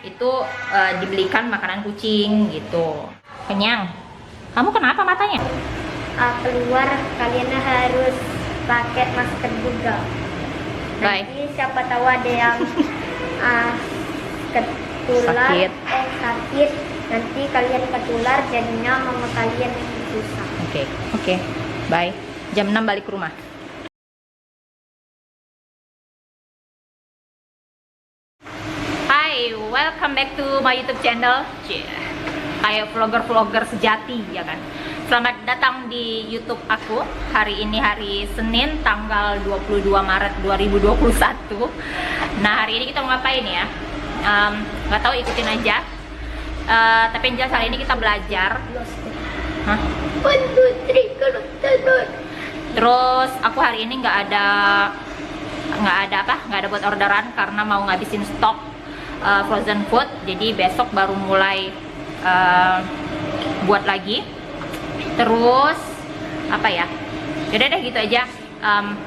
itu dibelikan makanan kucing gitu. Kenyang. Kamu kenapa matanya? Keluar kalian harus pakai masker juga. Baik. Nanti siapa tahu ada yang ketular sakit, nanti kalian ketular jadinya mama kalian yang susah. Oke. Bye. Jam 6 balik ke rumah. Hai, welcome back to my YouTube channel. Kayak vlogger-vlogger sejati ya kan. Selamat datang di YouTube aku. Hari ini hari Senin tanggal 22 Maret 2021. Nah, hari ini kita mau ngapain ya? Nggak tahu, ikutin aja. Tapi yang jelas hari ini kita belajar. Hah? Terus aku hari ini nggak ada buat orderan karena mau ngabisin stok frozen food. Jadi besok baru mulai buat lagi. Terus apa ya? Yaudah deh gitu aja.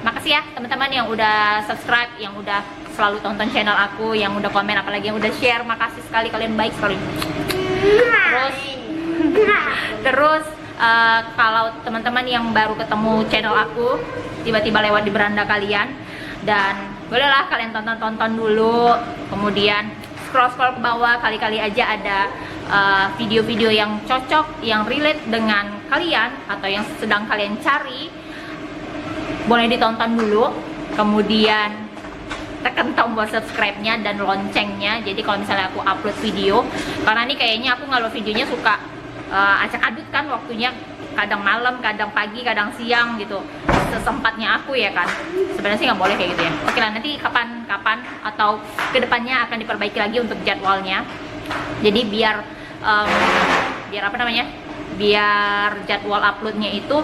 Makasih ya teman-teman yang udah subscribe, yang udah selalu tonton channel aku, yang udah komen, apalagi yang udah share. Makasih sekali, kalian baik sekali. Terus kalau teman-teman yang baru ketemu channel aku, tiba-tiba lewat di beranda kalian, dan bolehlah kalian tonton dulu, kemudian scroll ke bawah, kali-kali aja ada video-video yang cocok, yang relate dengan kalian atau yang sedang kalian cari, boleh ditonton dulu. Kemudian tekan tombol subscribe-nya dan loncengnya, jadi kalau misalnya aku upload video, karena ini kayaknya aku ngupload videonya suka acak-adut kan waktunya, kadang malam, kadang pagi, kadang siang gitu, sesempatnya aku ya kan. Sebenarnya sih nggak boleh kayak gitu ya. Oke lah, nanti kapan atau kedepannya akan diperbaiki lagi untuk jadwalnya. Jadi biar apa namanya, biar jadwal uploadnya itu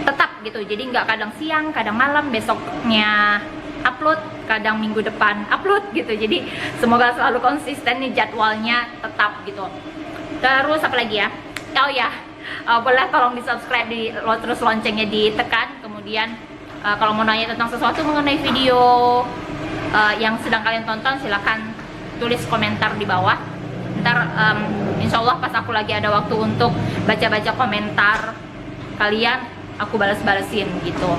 tetap gitu. Jadi nggak kadang siang, kadang malam, besoknya upload, kadang minggu depan upload gitu. Jadi semoga selalu konsisten nih jadwalnya, tetap gitu. Terus apa lagi ya? Oh ya, boleh tolong di subscribe, terus loncengnya ditekan. Kemudian kalau mau nanya tentang sesuatu mengenai video yang sedang kalian tonton, silahkan tulis komentar di bawah. Ntar insya Allah pas aku lagi ada waktu untuk baca-baca komentar kalian, aku balas-balesin gitu.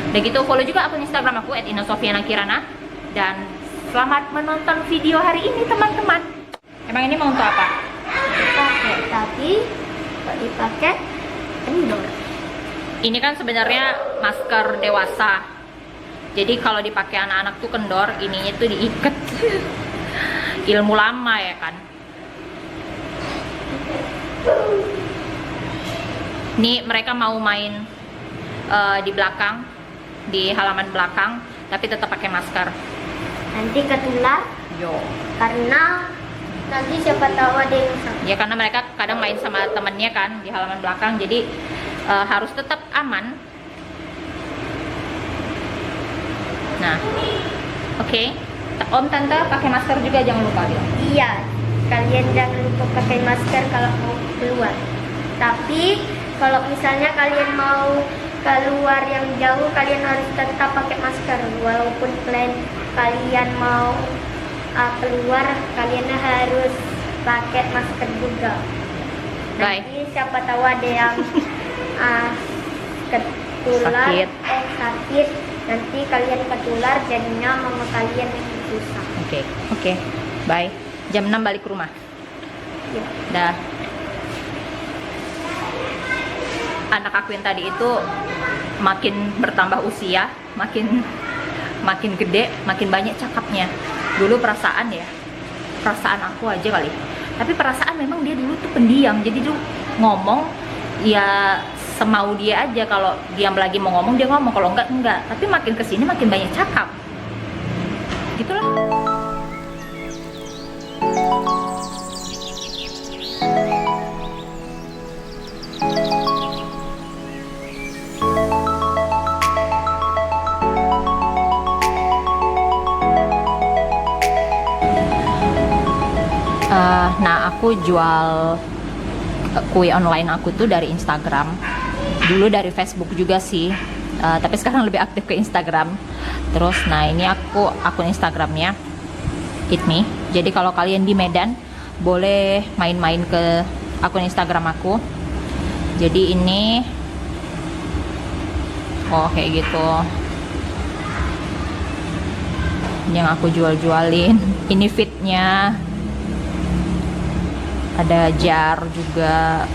Dan gitu, follow juga akun Instagram aku @inasofianakirana. Dan selamat menonton video hari ini teman-teman. Emang ini mau untuk apa? Dipakai, tapi dipakai kendor. Ini kan sebenarnya masker dewasa. Jadi kalau dipakai anak-anak tuh kendor, ininya tuh diikat. Ilmu lama ya kan. Ini mereka mau main di belakang, di halaman belakang, tapi tetap pakai masker. Nanti ketular. Yo. Karena nanti siapa tahu ada yang sakit. Ya karena mereka kadang main sama temennya kan di halaman belakang, jadi harus tetap aman. Nah, oke. Om, tante pakai masker juga, jangan lupa bilang. Iya, kalian jangan lupa pakai masker kalau mau keluar. Tapi kalau misalnya kalian mau keluar yang jauh, kalian harus tetap pakai masker. Walaupun kalian mau keluar, kalian harus pakai masker juga. Nanti siapa tahu ada yang ketular sakit, nanti kalian ketular jadinya mama kalian yang susah. Oke. Bye. Jam 6 balik ke rumah. Ya. Dah. Anak aku yang tadi itu makin bertambah usia, makin gede, makin banyak cakapnya. Dulu perasaan aku aja kali, tapi perasaan memang dia dulu tuh pendiam, jadi tuh ngomong ya semau dia aja. Kalau dia lagi mau ngomong, dia ngomong, kalau enggak. Tapi makin kesini makin banyak cakap gitulah. Nah, aku jual kue online aku tuh dari Instagram. Dulu dari Facebook juga sih, tapi sekarang lebih aktif ke Instagram. Terus, nah ini aku akun Instagramnya Eat Me. Jadi kalau kalian di Medan boleh main-main ke akun Instagram aku. Jadi ini kayak gitu yang aku jual-jualin. Ini fitnya, ada jar juga.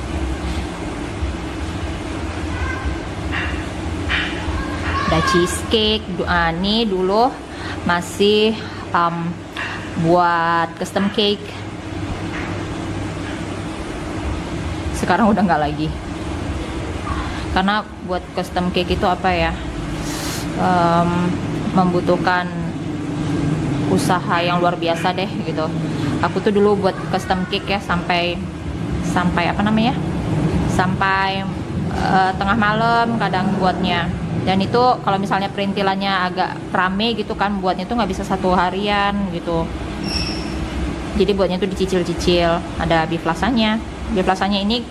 Ada cheesecake. Ini dulu masih buat custom cake. Sekarang udah nggak lagi, karena buat custom cake itu apa ya, membutuhkan usaha yang luar biasa deh gitu. Aku tuh dulu buat custom cake ya sampai apa namanya, sampai tengah malam kadang buatnya. Dan itu kalau misalnya perintilannya agak rame gitu kan, buatnya tuh nggak bisa 1 harian gitu. Jadi buatnya tuh dicicil-cicil. Ada beef lasagna. Beef lasagna ini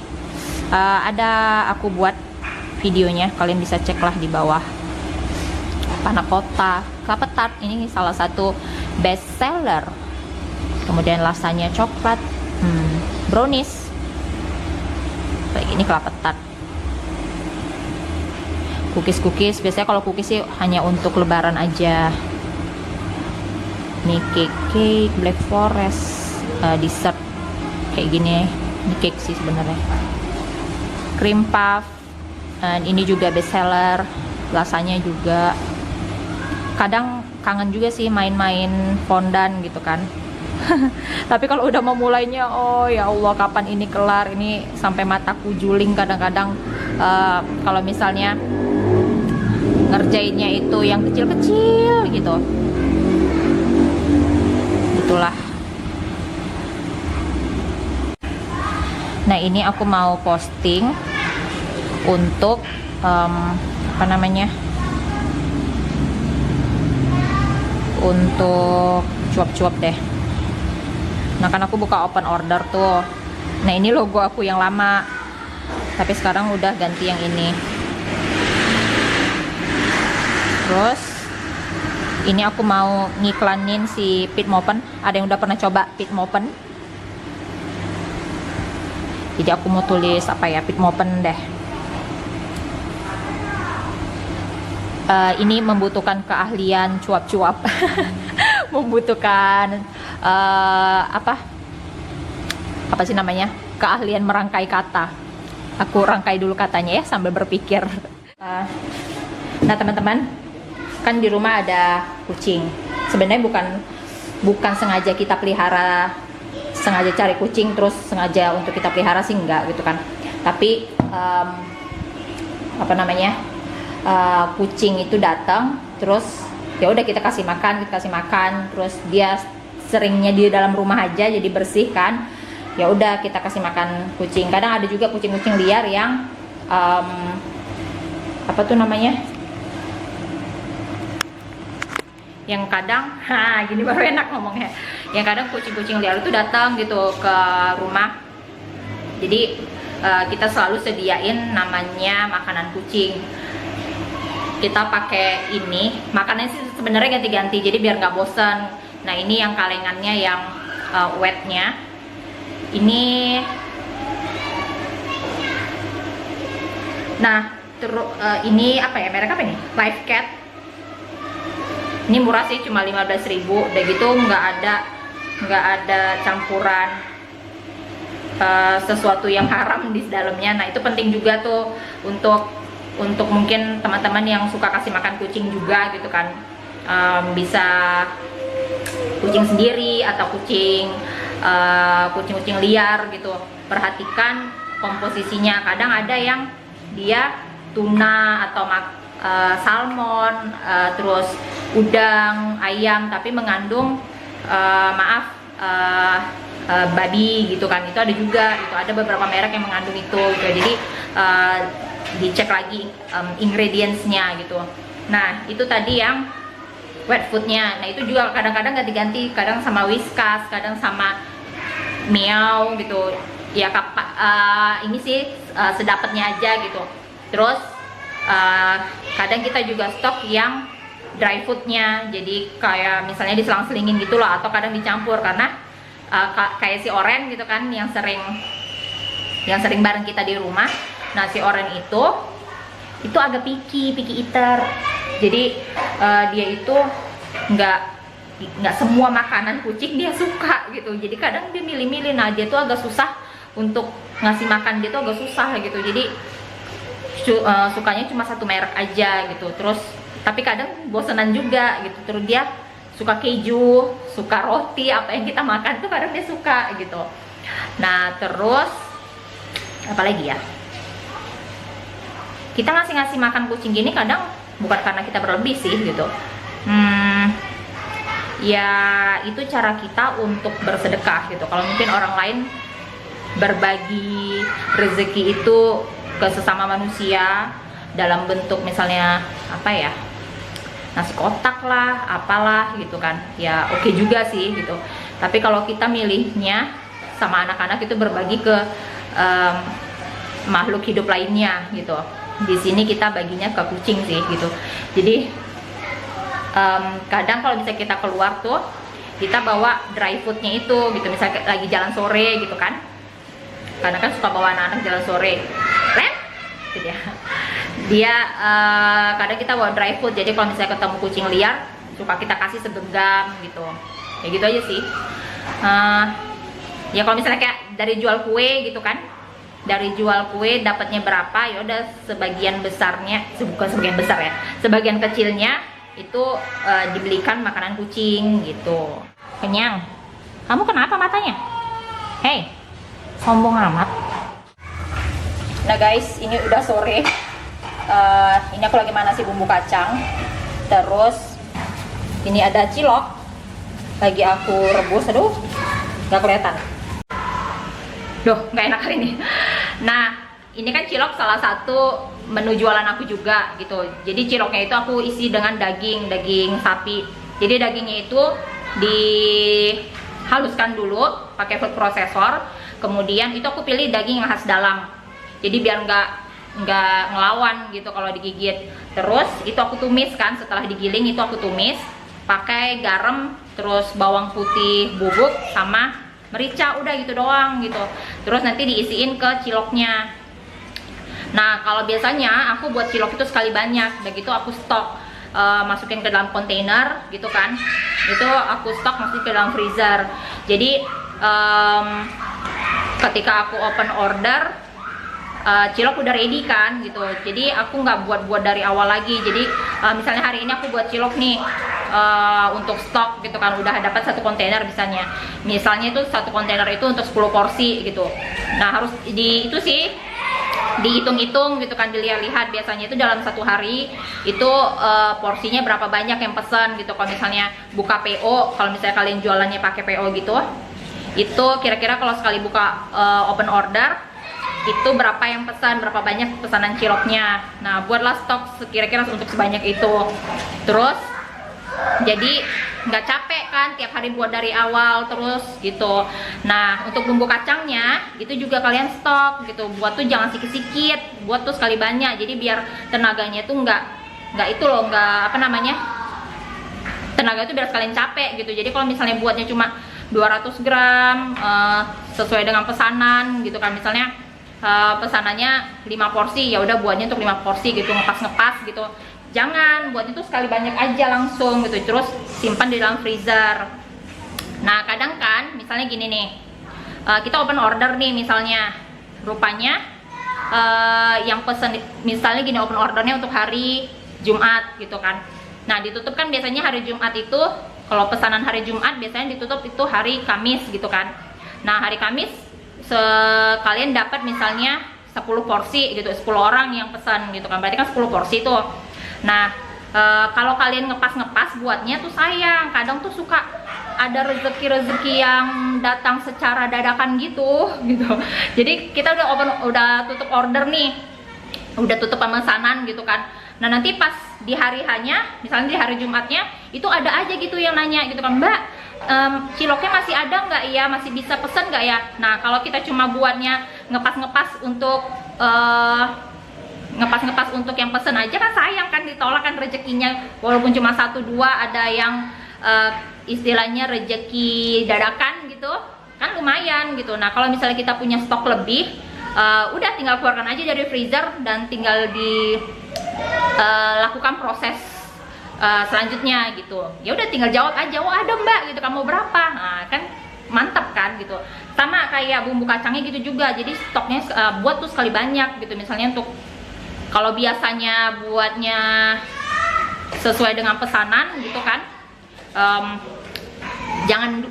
ada aku buat videonya, kalian bisa cek lah di bawah. Panna cotta, kelapa tart, ini salah satu best seller. Kemudian lasagna coklat, brownies. Kayak ini kelapa tart. Cookies, biasanya kalau cookies sih hanya untuk lebaran aja. Ini cake black forest, dessert kayak gini. Ini cake sih sebenarnya. Cream puff, dan ini juga best seller. Lasagna juga. Kadang kangen juga sih main-main fondan gitu kan. Tapi kalau udah memulainya, oh ya Allah, kapan ini kelar? Ini sampai mataku juling kadang-kadang. Kalau misalnya ngerjainnya itu yang kecil-kecil gitu, itulah. Nah, ini aku mau posting untuk apa namanya, untuk cuap-cuap deh. Nah, kan aku buka open order tuh. Nah, ini logo aku yang lama, tapi sekarang udah ganti yang ini. Terus ini aku mau ngiklanin si Pit Mopen. Ada yang udah pernah coba Pit Mopen? Jadi aku mau tulis apa ya, Pit Mopen deh. Ini membutuhkan keahlian cuap-cuap. Membutuhkan apa sih namanya, keahlian merangkai kata. Aku rangkai dulu katanya ya sambil berpikir. Nah teman-teman, kan di rumah ada kucing. Sebenarnya bukan sengaja kita pelihara, sengaja cari kucing terus sengaja untuk kita pelihara sih, enggak gitu kan. Tapi apa namanya, kucing itu datang terus ya udah kita kasih makan, terus dia seringnya di dalam rumah aja jadi bersih kan. Ya udah kita kasih makan kucing. Kadang ada juga kucing-kucing liar yang apa tuh namanya, yang kadang gini baru enak ngomongnya, yang kadang kucing-kucing liar itu datang gitu ke rumah. Jadi kita selalu sediain namanya makanan kucing. Kita pakai ini, makanannya sih sebenarnya ganti-ganti jadi biar nggak bosan. Nah, ini yang kalengannya yang wetnya ini. Nah, terus ini apa ya, merek apa nih? Live Cat. Ini murah sih, cuma 15.000. Udah gitu nggak ada campuran sesuatu yang haram di dalamnya. Nah, itu penting juga tuh untuk mungkin teman-teman yang suka kasih makan kucing juga gitu kan. Bisa kucing sendiri atau kucing-kucing liar gitu. Perhatikan komposisinya. Kadang ada yang dia tuna atau salmon, terus udang, ayam, tapi mengandung babi gitu kan. Itu ada juga, itu ada beberapa merek yang mengandung itu gitu. Jadi dicek lagi ingredientsnya gitu. Nah, itu tadi yang wet foodnya. Nah, itu juga kadang-kadang ganti-ganti, kadang sama Whiskas, kadang sama Meow gitu ya. Ini sih sedapatnya aja gitu. Terus kadang kita juga stok yang dry foodnya, jadi kayak misalnya diselang-selingin gitu loh, atau kadang dicampur karena kayak si Oren gitu kan yang sering bareng kita di rumah. Nah si Oren itu agak picky eater, jadi dia itu nggak semua makanan kucing dia suka gitu, jadi kadang dia milih-milih. Nah dia tuh agak susah untuk ngasih makan, dia tuh agak susah gitu, jadi sukanya cuma satu merek aja gitu. Terus tapi kadang bosenan juga gitu, terus dia suka keju, suka roti, apa yang kita makan tuh kadang dia suka gitu. Nah terus apa lagi ya, kita ngasih makan kucing gini kadang bukan karena kita berlebih sih gitu, ya itu cara kita untuk bersedekah gitu. Kalau mungkin orang lain berbagi rezeki itu ke sesama manusia dalam bentuk misalnya apa ya, nasi kotak lah, apalah gitu kan, ya oke juga sih gitu. Tapi kalau kita milihnya sama anak-anak itu berbagi ke makhluk hidup lainnya gitu, di sini kita baginya ke kucing sih gitu. Jadi kadang kalau misalnya kita keluar tuh kita bawa dry foodnya itu gitu, misalnya lagi jalan sore gitu kan, karena kan suka bawa anak-anak jalan sore, Ren gitu ya. Dia kadang kita bawa dry food, jadi kalau misalnya ketemu kucing liar suka kita kasih segenggam gitu, ya gitu aja sih. Ya kalau misalnya kayak dari jual kue gitu kan, dari jual kue dapatnya berapa, ya udah sebagian besarnya, bukan sebagian besar ya, sebagian kecilnya itu dibelikan makanan kucing gitu. Kenyang? Kamu kenapa matanya? Hei, sombong amat. Nah guys, ini udah sore. Ini aku lagi manasin bumbu kacang. Terus ini ada cilok lagi aku rebus. Aduh, nggak kelihatan. Duh, nggak enak hari ini. Nah, ini kan cilok salah satu menu jualan aku juga gitu. Jadi ciloknya itu aku isi dengan daging sapi. Jadi dagingnya itu dihaluskan dulu pakai food processor. Kemudian itu aku pilih daging yang khas dalam. Jadi biar nggak ngelawan gitu kalau digigit. Terus itu aku tumis kan, setelah digiling itu aku tumis pakai garam, terus bawang putih bubuk sama merica, udah gitu doang gitu. Terus nanti diisiin ke ciloknya. Nah kalau biasanya aku buat cilok itu sekali banyak, begitu aku stok, masukin ke dalam kontainer gitu kan, itu aku stok masukin ke dalam freezer. Jadi ketika aku open order, cilok udah ready kan gitu, jadi aku nggak buat dari awal lagi. Jadi misalnya hari ini aku buat cilok nih untuk stok gitu kan, udah dapat satu kontainer misalnya itu satu kontainer itu untuk 10 porsi gitu. Nah harus itu sih dihitung-hitung gitu kan, dilihat-lihat biasanya itu dalam satu hari itu porsinya berapa banyak yang pesan gitu. Kalau misalnya buka PO, kalau misalnya kalian jualannya pakai PO gitu, itu kira-kira kalau sekali buka open order itu berapa yang pesan, berapa banyak pesanan ciloknya. Nah buatlah stok kira-kira untuk sebanyak itu. Terus jadi nggak capek kan tiap hari buat dari awal terus gitu. Nah untuk bumbu kacangnya itu juga kalian stok gitu, buat tuh jangan sikit-sikit, buat tuh sekali banyak. Jadi biar tenaganya tuh nggak itu loh, nggak apa namanya, tenaga itu biar sekalian capek gitu. Jadi kalau misalnya buatnya cuma 200 gram sesuai dengan pesanan gitu kan, misalnya pesanannya 5 porsi, ya udah buatnya untuk 5 porsi gitu, ngepas gitu. Jangan buat itu sekali banyak aja langsung gitu, terus simpan di dalam freezer. Nah kadang kan misalnya gini nih, kita open order nih misalnya, rupanya yang pesen misalnya gini, open ordernya untuk hari Jumat gitu kan. Nah ditutup kan biasanya hari Jumat itu, kalau pesanan hari Jumat biasanya ditutup itu hari Kamis gitu kan. Nah hari Kamis sekalian dapat misalnya 10 porsi gitu, 10 orang yang pesan gitu kan, berarti kan 10 porsi tuh. Nah kalau kalian ngepas buatnya tuh sayang, kadang tuh suka ada rezeki yang datang secara dadakan gitu. Jadi kita udah tutup order nih, udah tutup pemesanan gitu kan. Nah nanti pas di hari hanya, misalnya di hari Jumatnya itu ada aja gitu yang nanya gitu kan, Mbak ciloknya masih ada nggak ya, masih bisa pesen nggak ya. Nah kalau kita cuma buatnya ngepas untuk ngepas-ngepas untuk yang pesen aja kan sayang kan, ditolak kan rezekinya, walaupun cuma 1-2 ada yang istilahnya rezeki dadakan gitu kan lumayan gitu. Nah kalau misalnya kita punya stok lebih, udah tinggal keluarkan aja dari freezer dan tinggal lakukan proses selanjutnya gitu. Ya udah tinggal jawab aja, oh ada mbak gitu, kamu berapa, nah kan mantap kan gitu. Sama kayak bumbu kacangnya gitu juga, jadi stoknya buat tuh sekali banyak gitu. Misalnya untuk kalau biasanya buatnya sesuai dengan pesanan gitu kan,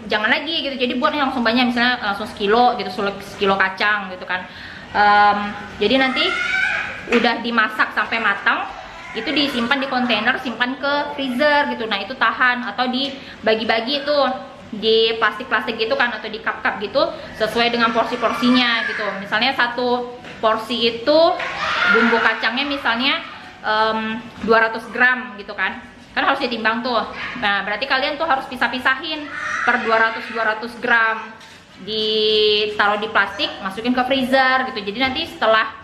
jangan lagi gitu, jadi buatnya langsung banyak, misalnya langsung sekilo gitu, sekilo kacang gitu kan. Jadi nanti udah dimasak sampai matang, itu disimpan di kontainer, simpan ke freezer gitu. Nah itu tahan, atau dibagi-bagi itu di plastik-plastik gitu kan, atau di cup-cup gitu sesuai dengan porsi-porsinya gitu. Misalnya satu porsi itu bumbu kacangnya misalnya 200 gram gitu kan harus ditimbang tuh. Nah berarti kalian tuh harus pisah-pisahin per 200 gram, ditaruh di plastik, masukin ke freezer gitu. Jadi nanti setelah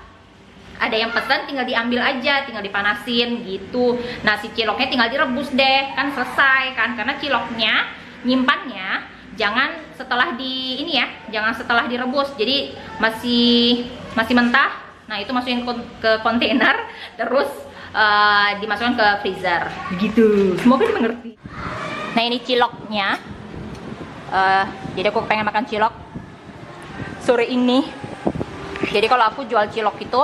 ada yang pesan tinggal diambil aja, tinggal dipanasin gitu. Nah si ciloknya tinggal direbus deh, kan selesai kan. Karena ciloknya nyimpannya jangan setelah jangan setelah direbus, jadi masih mentah. Nah itu masukin ke kontainer, terus dimasukkan ke freezer gitu. Semoga dimengerti. Nah ini ciloknya, jadi aku pengen makan cilok sore ini. Jadi kalau aku jual cilok itu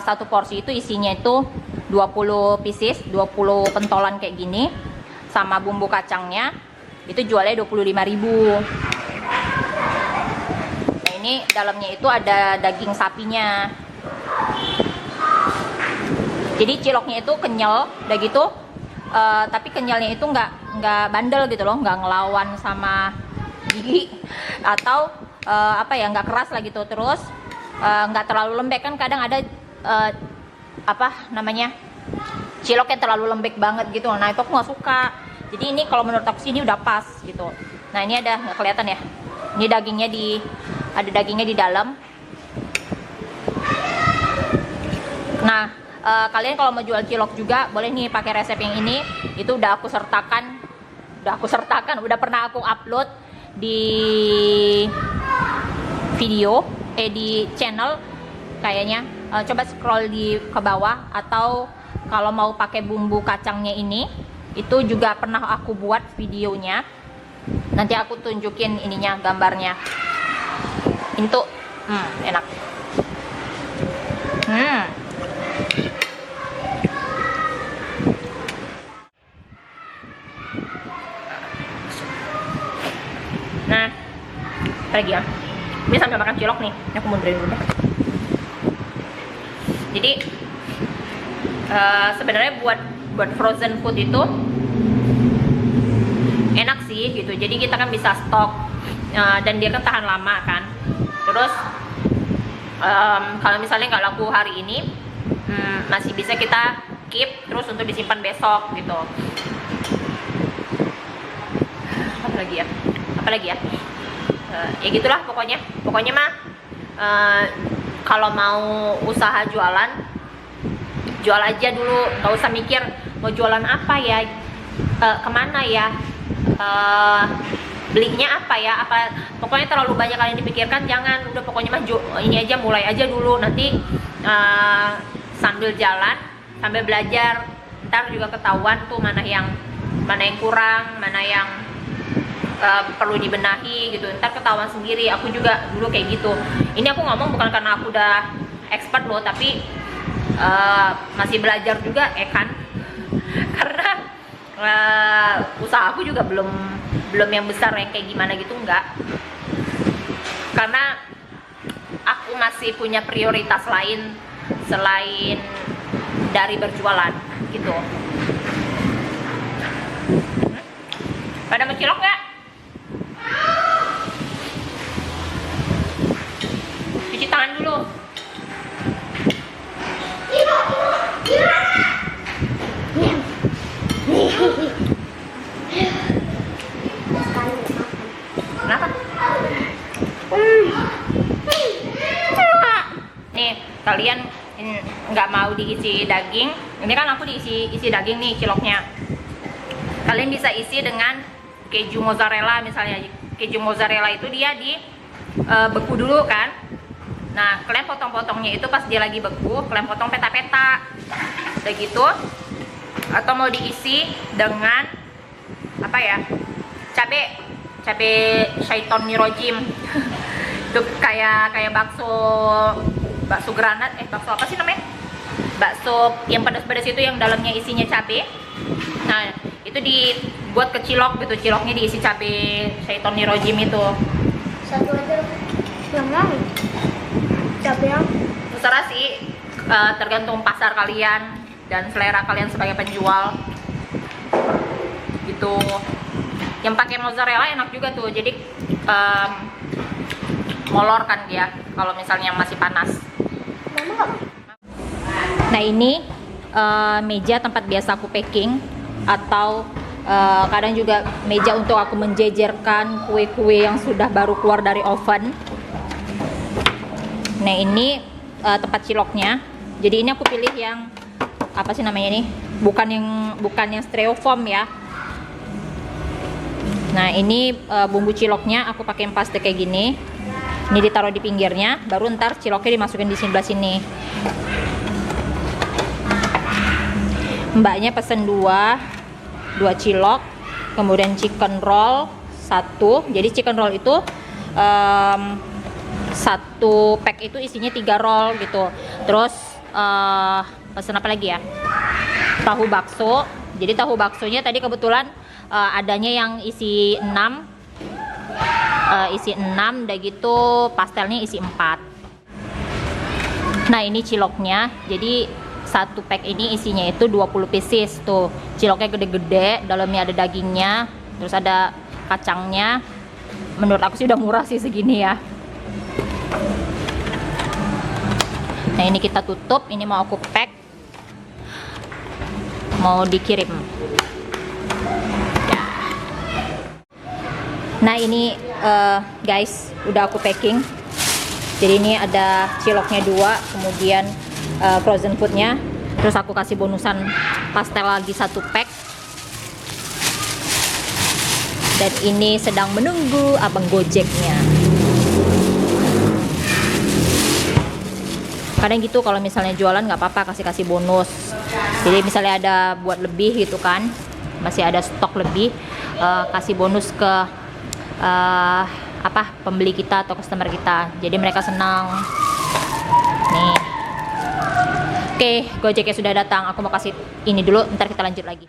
satu porsi itu isinya itu 20 pieces, 20 pentolan kayak gini, sama bumbu kacangnya itu jualnya 25.000. Nah ini dalamnya itu ada daging sapinya. Jadi ciloknya itu kenyal, udah gitu, tapi kenyalnya itu nggak bandel gitu loh, nggak ngelawan sama gigi atau nggak keras lah gitu. Terus nggak terlalu lembek, kan kadang ada cilok yang terlalu lembek banget gitu. Nah itu aku nggak suka. Jadi ini kalau menurut aku sih ini udah pas gitu. Nah ini ada, nggak kelihatan ya, ini dagingnya ada dagingnya di dalam. Nah kalian kalau mau jual cilok juga boleh nih pakai resep yang ini. Itu udah aku sertakan, udah pernah aku upload di video di channel kayaknya. Coba scroll ke bawah, atau kalau mau pakai bumbu kacangnya ini itu juga pernah aku buat videonya. Nanti aku tunjukin ininya, gambarnya. Itu enak. Nah, apa lagi ya? Ini sambil makan cilok nih, ini aku mundurin dulu. Jadi sebenarnya buat frozen food itu enak sih gitu. Jadi kita kan bisa stok dan dia kan tahan lama kan. Terus kalau misalnya nggak laku hari ini, masih bisa kita keep terus untuk disimpan besok gitu. Apa lagi ya? Ya gitulah pokoknya mah kalau mau usaha jualan, jual aja dulu, nggak usah mikir mau jualan apa ya, kemana ya, belinya apa ya, pokoknya terlalu banyak kalian dipikirkan, jangan. Udah pokoknya mah ini aja, mulai aja dulu. Nanti sambil jalan, sambil belajar, ntar juga ketahuan tuh mana yang kurang, mana yang perlu dibenahi gitu. Ntar ketahuan sendiri. Aku juga dulu kayak gitu. Ini aku ngomong bukan karena aku udah expert loh, tapi masih belajar juga kan. Karena usaha aku juga belum yang besar yang kayak gimana gitu, enggak. Karena aku masih punya prioritas lain selain dari berjualan gitu. Pada mau cilok nggak? Cuci tangan dulu. Kenapa? Nih kalian nggak mau diisi daging, ini kan aku isi daging nih ciloknya. Kalian bisa isi dengan keju mozzarella misalnya. Keju mozzarella itu dia di beku dulu kan. Nah, kalian potong-potongnya itu pas dia lagi beku, kalian potong peta-peta, udah gitu. Atau mau diisi dengan apa ya? Cabe syaiton nirojim. Itu kayak bakso granat, bakso apa sih namanya? Bakso yang pedas-pedas itu yang dalamnya isinya cabe. Nah, itu dibuat ke cilok gitu, ciloknya diisi cabe syaiton nirojim itu. Satu aja yang mau. Cabe yang Terserah sih, tergantung pasar kalian dan selera kalian sebagai penjual gitu. Yang pakai mozzarella enak juga tuh, jadi molor kan dia kalau misalnya masih panas. Nah, ini meja tempat biasa aku packing, atau kadang juga meja untuk aku menjejerkan kue-kue yang sudah baru keluar dari oven. Nah, ini tempat ciloknya. Jadi ini aku pilih yang apa sih namanya nih? Bukan yang styrofoam ya. Nah, ini bumbu ciloknya aku pakai empaste kayak gini. Ini ditaruh di pinggirnya, baru ntar ciloknya dimasukin di sebelah sini. Mbaknya pesen dua cilok, kemudian chicken roll 1. Jadi chicken roll itu satu pack itu isinya 3 roll gitu. Terus pesen apa lagi ya? Tahu bakso. Jadi tahu baksonya tadi kebetulan adanya yang isi 6. Udah gitu pastelnya isi 4. Nah, ini ciloknya. Jadi satu pack ini isinya itu 20 pieces tuh. Ciloknya gede-gede, dalamnya ada dagingnya, terus ada kacangnya. Menurut aku sih udah murah sih segini ya. Nah, ini kita tutup, ini mau aku pack, mau dikirim ya. Nah, ini guys, udah aku packing. Jadi ini ada ciloknya 2, kemudian frozen foodnya, terus aku kasih bonusan pastel lagi 1 pack. Dan ini sedang menunggu abang gojeknya. Kadang gitu kalau misalnya jualan nggak apa-apa kasih bonus. Jadi misalnya ada buat lebih gitu kan, masih ada stok lebih, kasih bonus ke pembeli kita atau customer kita. Jadi mereka senang. Nih. Oke, gojeknya sudah datang. Aku mau kasih ini dulu, ntar kita lanjut lagi.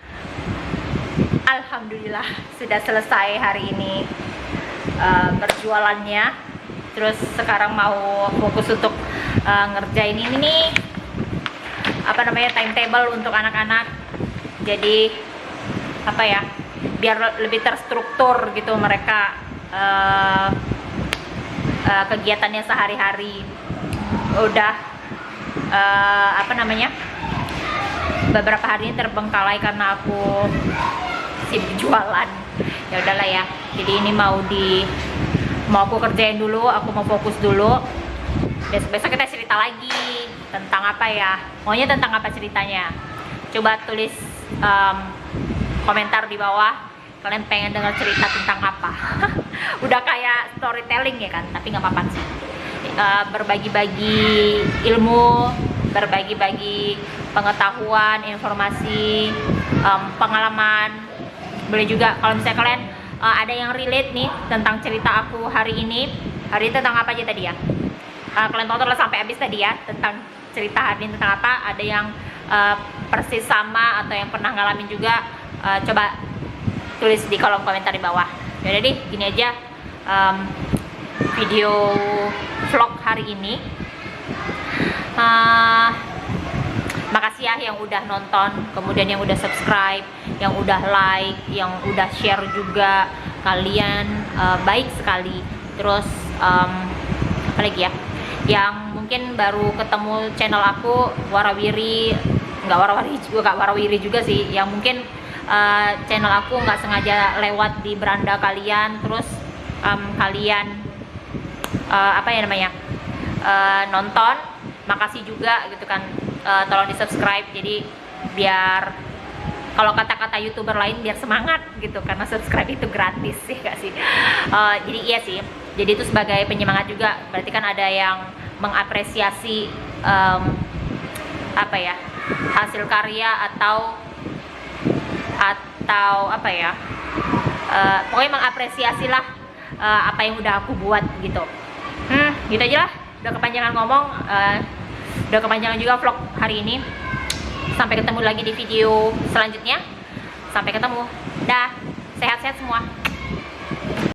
Alhamdulillah sudah selesai hari ini berjualannya. Terus sekarang mau fokus untuk ngerjain ini nih, timetable untuk anak-anak. Jadi biar lebih terstruktur gitu mereka kegiatannya sehari-hari. Udah beberapa hari ini terbengkalai karena aku sibuk jualan. Ya udahlah ya. Jadi ini mau aku kerjain dulu, aku mau fokus dulu. Besok kita cerita lagi tentang apa ya? Maunya tentang apa ceritanya? Coba tulis komentar di bawah. Kalian pengen dengar cerita tentang apa? Udah kayak storytelling ya kan? Tapi nggak apa-apa sih. Berbagi-bagi ilmu, berbagi-bagi pengetahuan, informasi, pengalaman. Boleh juga kalau misalnya kalian ada yang relate nih tentang cerita aku hari ini tentang apa aja tadi ya, kalian tontonlah sampai habis tadi ya, tentang cerita hari ini tentang apa. Ada yang persis sama atau yang pernah ngalamin juga, coba tulis di kolom komentar di bawah. Yaudah deh, gini aja video vlog hari ini. Makasih ya yang udah nonton, kemudian yang udah subscribe, yang udah like, yang udah share juga. Kalian baik sekali. Terus apa lagi ya, yang mungkin baru ketemu channel aku, nggak warawiri juga sih, yang mungkin channel aku nggak sengaja lewat di beranda kalian, terus kalian nonton, makasih juga gitu kan. tolong di subscribe, jadi biar kalau kata-kata youtuber lain biar semangat gitu, karena subscribe itu gratis sih gak sih. Jadi iya sih, jadi itu sebagai penyemangat juga, berarti kan ada yang mengapresiasi apa ya, hasil karya atau apa ya, pokoknya mengapresiasi lah apa yang udah aku buat gitu. Gitu aja lah, udah kepanjangan ngomong, udah kepanjangan juga vlog hari ini. Sampai ketemu lagi di video selanjutnya. Sampai ketemu. Dah, sehat-sehat semua.